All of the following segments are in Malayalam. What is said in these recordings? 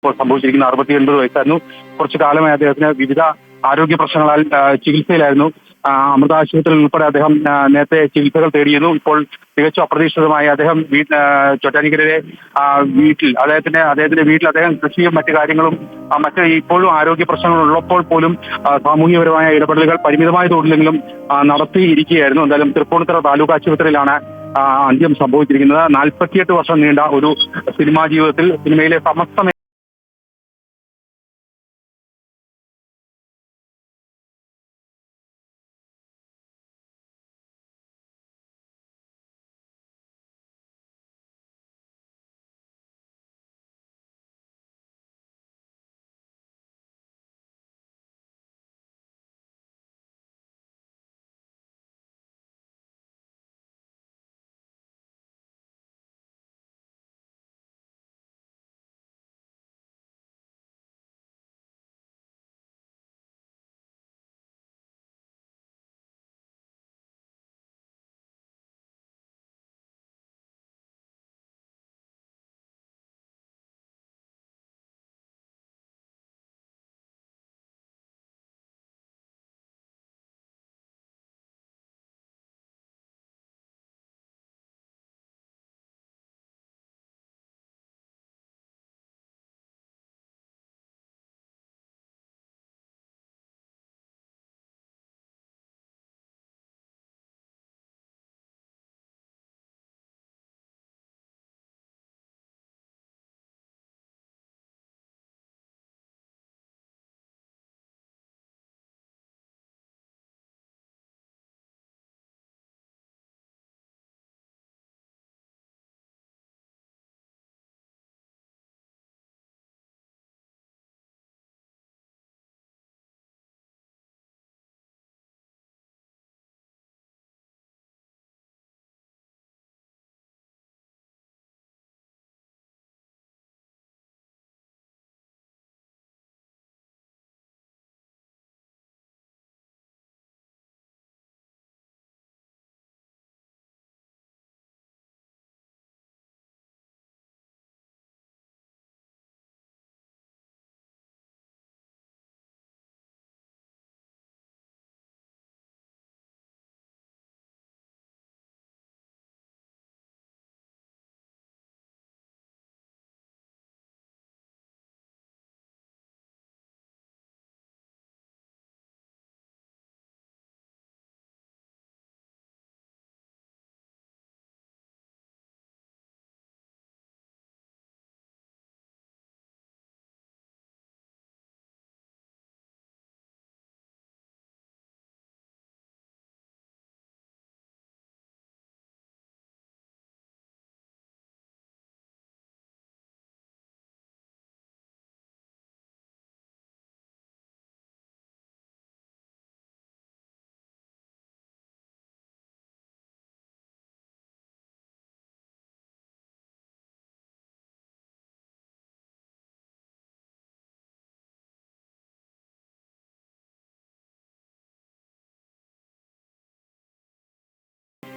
ഇപ്പോൾ സംഭവിച്ചിരിക്കുന്ന 69 വയസ്സായിരുന്നു. കുറച്ചു കാലമായി അദ്ദേഹത്തിന് വിവിധ ആരോഗ്യ പ്രശ്നങ്ങളാൽ ചികിത്സയിലായിരുന്നു. അമൃത ആശുപത്രിയിൽ ഉൾപ്പെടെ അദ്ദേഹം നേരത്തെ ചികിത്സകൾ തേടിയിരുന്നു. ഇപ്പോൾ തികച്ചും അപ്രതീക്ഷിതമായി അദ്ദേഹം ചോറ്റാനിക്കരയിലെ അദ്ദേഹത്തിന്റെ വീട്ടിൽ അദ്ദേഹം കൃഷിയും മറ്റു കാര്യങ്ങളും മറ്റ് ഇപ്പോഴും ആരോഗ്യ പ്രശ്നങ്ങൾ ഉള്ളപ്പോൾ പോലും സാമൂഹികപരമായ ഇടപെടലുകൾ പരിമിതമായ തോതിലെങ്കിലും നടത്തിയിരിക്കുകയായിരുന്നു. എന്തായാലും തൃപ്പൂണിത്തുറ താലൂക്ക് ആശുപത്രിയിലാണ് അന്ത്യം സംഭവിച്ചിരിക്കുന്നത്. 48 വർഷം നീണ്ട ഒരു സിനിമാ ജീവിതത്തിൽ സിനിമയിലെ സമസ്ത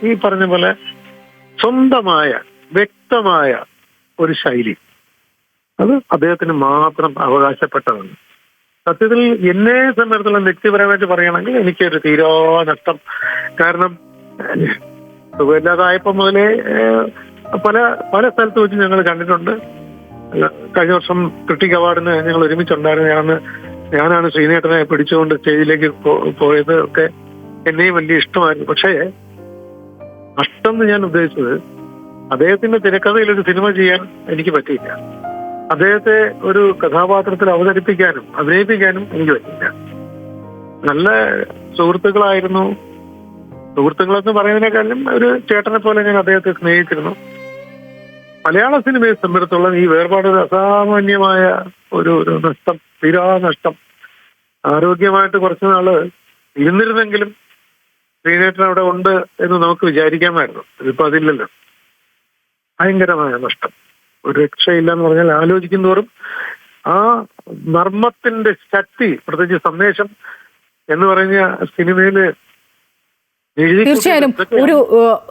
ഈ പറഞ്ഞ പോലെ സ്വന്തമായ വ്യക്തമായ ഒരു ശൈലി, അത് അദ്ദേഹത്തിന് മാത്രം അവകാശപ്പെട്ടതാണ്. സത്യത്തിൽ എന്നെ സംബന്ധിച്ചിടത്തോളം വ്യക്തിപരമായിട്ട് പറയുകയാണെങ്കിൽ എനിക്കൊരു തീരാ നഷ്ടം. കാരണം സുഖമില്ലാതായപ്പോ മുതലേ പല പല സ്ഥലത്ത് വെച്ച് ഞങ്ങൾ കണ്ടിട്ടുണ്ട്. കഴിഞ്ഞ വർഷം ക്രിട്ടിക് അവാർഡിന് ഞങ്ങൾ ഒരുമിച്ചുണ്ടായിരുന്നു. ഞാനാണ് ശ്രീനേട്ടനെ പിടിച്ചുകൊണ്ട് സ്റ്റേജിലേക്ക് പോയത്. ഒക്കെ എന്നെയും വലിയ ഇഷ്ടമായിരുന്നു. പക്ഷേ നഷ്ടം എന്ന് ഞാൻ ഉദ്ദേശിച്ചത്, അദ്ദേഹത്തിന്റെ തിരക്കഥയിൽ ഒരു സിനിമ ചെയ്യാൻ എനിക്ക് പറ്റിയില്ല. അദ്ദേഹത്തെ ഒരു കഥാപാത്രത്തിൽ അവതരിപ്പിക്കാനും അഭിനയിപ്പിക്കാനും എനിക്ക് പറ്റിയില്ല. നല്ല സുഹൃത്തുക്കളായിരുന്നു. സുഹൃത്തുക്കളെന്ന് പറയുന്നതിനേക്കാളും ഒരു ചേട്ടനെ പോലെ ഞാൻ അദ്ദേഹത്തെ സ്നേഹിച്ചിരുന്നു. മലയാള സിനിമയെ സംബന്ധിച്ചിടത്തോളം ഈ വേർപാട് ഒരു അസാമാന്യമായ ഒരു നഷ്ടം, തീരാ നഷ്ടം. ആരോഗ്യമായിട്ട് കുറച്ചു നാള് ഇരുന്നിരുന്നെങ്കിലും ശ്രീനേട്ടൻ അവിടെ ഉണ്ട് എന്ന് നമുക്ക് വിചാരിക്കാമായിരുന്നു. ഇതിപ്പോ അതില്ലല്ലോ. ഭയങ്കരമായ നഷ്ടം, ഒരു രക്ഷയില്ല എന്ന് പറഞ്ഞാൽ ആലോചിക്കുന്നതോറും ആ നർമ്മത്തിന്റെ ശക്തി, പ്രത്യേകിച്ച് സന്ദേശം എന്ന് പറഞ്ഞ സിനിമയില് തീർച്ചയായും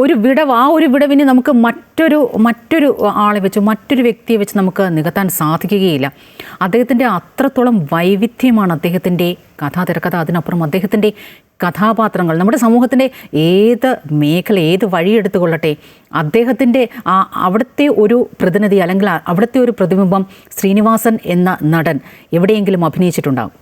ഒരു വിടവ്, ആ ഒരു വിടവിന് നമുക്ക് മറ്റൊരു ആളെ വെച്ച്, മറ്റൊരു വ്യക്തിയെ വെച്ച് നമുക്ക് നികത്താൻ സാധിക്കുകയില്ല. അദ്ദേഹത്തിൻ്റെ അത്രത്തോളം വൈവിധ്യമാണ് അദ്ദേഹത്തിൻ്റെ കഥാതിരക്കഥ. അതിനപ്പുറം അദ്ദേഹത്തിൻ്റെ കഥാപാത്രങ്ങൾ, നമ്മുടെ സമൂഹത്തിൻ്റെ ഏത് മേഖല, ഏത് വഴിയെടുത്തുകൊള്ളട്ടെ, അദ്ദേഹത്തിൻ്റെ അവിടുത്തെ ഒരു പ്രതിനിധി അല്ലെങ്കിൽ അവിടുത്തെ ഒരു പ്രതിബിംബം ശ്രീനിവാസൻ എന്ന നടൻ എവിടെയെങ്കിലും അഭിനയിച്ചിട്ടുണ്ടാകും.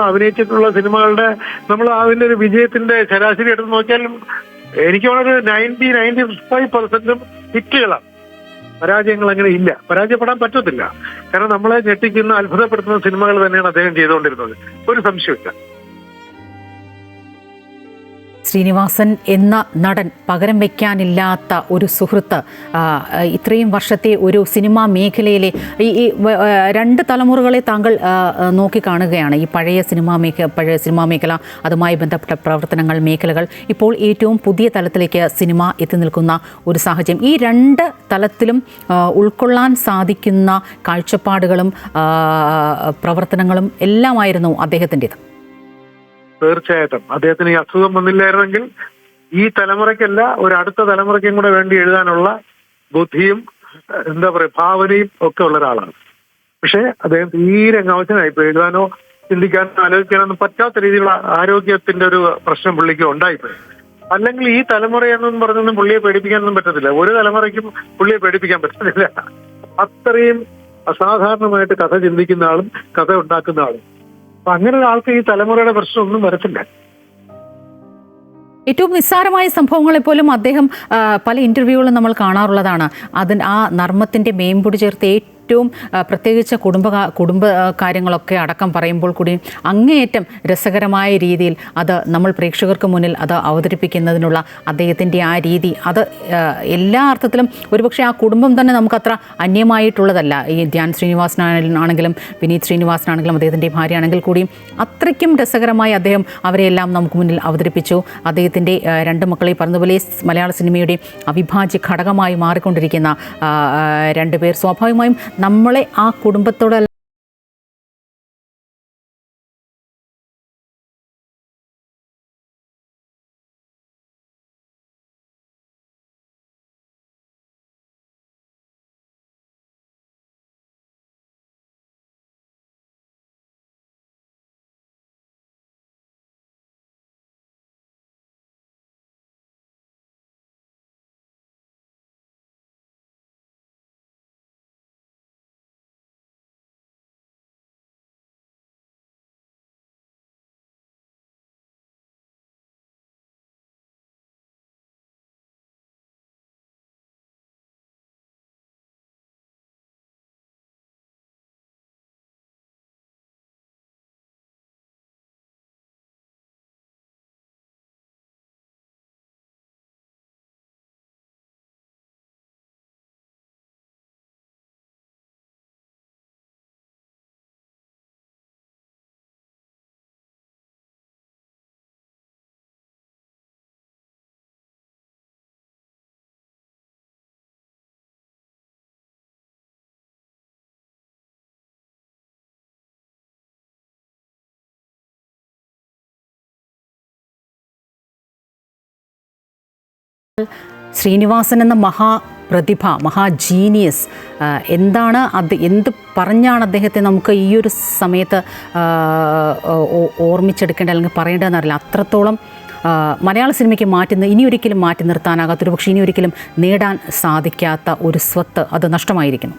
അഭിനയിച്ചിട്ടുള്ള സിനിമകളുടെ നമ്മൾ അതിന്റെ ഒരു വിജയത്തിന്റെ ശരാശരി എടുത്ത് നോക്കിയാലും എനിക്ക് വളരെ 95% ഹിറ്റുകളാണ്. പരാജയങ്ങൾ അങ്ങനെ ഇല്ല, പരാജയപ്പെടാൻ പറ്റത്തില്ല. കാരണം നമ്മളെ ഞെട്ടിക്കുന്ന, അത്ഭുതപ്പെടുത്തുന്ന സിനിമകൾ തന്നെയാണ് അദ്ദേഹം ചെയ്തുകൊണ്ടിരുന്നത്, ഒരു സംശയമില്ല. ശ്രീനിവാസൻ എന്ന നടൻ, പകരം വയ്ക്കാനില്ലാത്ത ഒരു സുഹൃത്ത്, ഇത്രയും വർഷത്തെ ഒരു സിനിമാ മേഖലയിലെ ഈ രണ്ട് തലമുറകളെ താങ്കൾ നോക്കിക്കാണുകയാണ്. ഈ പഴയ സിനിമാ മേഖല, അതുമായി ബന്ധപ്പെട്ട പ്രവർത്തനങ്ങൾ, മേഖലകൾ, ഇപ്പോൾ ഏറ്റവും പുതിയ തലത്തിലേക്ക് സിനിമ എത്തി നിൽക്കുന്ന ഒരു സാഹചര്യം. ഈ രണ്ട് തലത്തിലും ഉൾക്കൊള്ളാൻ സാധിക്കുന്ന കാഴ്ചപ്പാടുകളും പ്രവർത്തനങ്ങളും എല്ലാമായിരുന്നു അദ്ദേഹത്തിൻ്റെത്. തീർച്ചയായിട്ടും അദ്ദേഹത്തിന് ഈ അസുഖം വന്നില്ലായിരുന്നെങ്കിൽ ഈ തലമുറയ്ക്കല്ല, ഒരു അടുത്ത തലമുറയ്ക്കും കൂടെ വേണ്ടി എഴുതാനുള്ള ബുദ്ധിയും ഭാവനയും ഒക്കെ ഉള്ള ഒരാളാണ്. പക്ഷെ അദ്ദേഹം തീരെ അവശനായി. ഇപ്പൊ എഴുതാനോ ചിന്തിക്കാനോ ആലോചിക്കാനൊന്നും പറ്റാത്ത രീതിയിലുള്ള ആരോഗ്യത്തിന്റെ ഒരു പ്രശ്നം പുള്ളിക്ക് ഉണ്ടായിപ്പോയി. അല്ലെങ്കിൽ ഈ തലമുറയെന്നും പറഞ്ഞൊന്നും പുള്ളിയെ പേടിപ്പിക്കാനൊന്നും പറ്റത്തില്ല. ഒരു തലമുറയ്ക്കും പുള്ളിയെ പേടിപ്പിക്കാൻ പറ്റത്തില്ല. അത്രയും അസാധാരണമായിട്ട് കഥ ചിന്തിക്കുന്ന ആളും കഥ ഉണ്ടാക്കുന്ന ആളും. അപ്പൊ അങ്ങനെ ഒരാൾക്ക് ഈ തലമുറയുടെ പ്രശ്നം ഒന്നും വരത്തില്ല. ഏറ്റവും നിസ്സാരമായ സംഭവങ്ങളെ പോലും അദ്ദേഹം പല ഇന്റർവ്യൂകളും നമ്മൾ കാണാറുള്ളതാണ്. ആ നർമ്മത്തിന്റെ മേമ്പൊടി ചേർത്ത് ഏറ്റവും പ്രത്യേകിച്ച് കുടുംബ കാര്യങ്ങളൊക്കെ അടക്കം പറയുമ്പോൾ കൂടി അങ്ങേയറ്റം രസകരമായ രീതിയിൽ അത് നമ്മൾ പ്രേക്ഷകർക്ക് മുന്നിൽ അത് അവതരിപ്പിക്കുന്നതിനുള്ള അദ്ദേഹത്തിൻ്റെ ആ രീതി, അത് എല്ലാ അർത്ഥത്തിലും ഒരുപക്ഷെ ആ കുടുംബം തന്നെ നമുക്കത്ര അന്യമായിട്ടുള്ളതല്ല. ഈ ധ്യാൻ ശ്രീനിവാസനാണെങ്കിലും വിനീത് ശ്രീനിവാസനാണെങ്കിലും അദ്ദേഹത്തിൻ്റെ ഭാര്യയാണെങ്കിൽ കൂടിയും അത്രയ്ക്കും രസകരമായി അദ്ദേഹം അവരെല്ലാം നമുക്ക് മുന്നിൽ അവതരിപ്പിച്ചു. അദ്ദേഹത്തിൻ്റെ രണ്ട് മക്കളെ പറഞ്ഞതുപോലെ മലയാള സിനിമയുടെ അവിഭാജ്യ ഘടകമായി മാറിക്കൊണ്ടിരിക്കുന്ന രണ്ടുപേർ, സ്വാഭാവികമായും നമ്മളെ ആ കുടുംബത്തോട് ശ്രീനിവാസൻ എന്ന മഹാപ്രതിഭ, മഹാജീനിയസ്, എന്ത് പറഞ്ഞാണ് അദ്ദേഹത്തെ നമുക്ക് ഈ ഒരു സമയത്ത് ഓർമ്മിച്ചെടുക്കേണ്ടത് അല്ലെങ്കിൽ പറയേണ്ടതെന്നറിയില്ല. അത്രത്തോളം മലയാള സിനിമയ്ക്ക് ഇനിയൊരിക്കലും മാറ്റി നിർത്താനാകാത്തൊരു, പക്ഷേ ഇനിയൊരിക്കലും നേടാൻ സാധിക്കാത്ത ഒരു സ്വത്ത് അത് നഷ്ടമായിരിക്കുന്നു.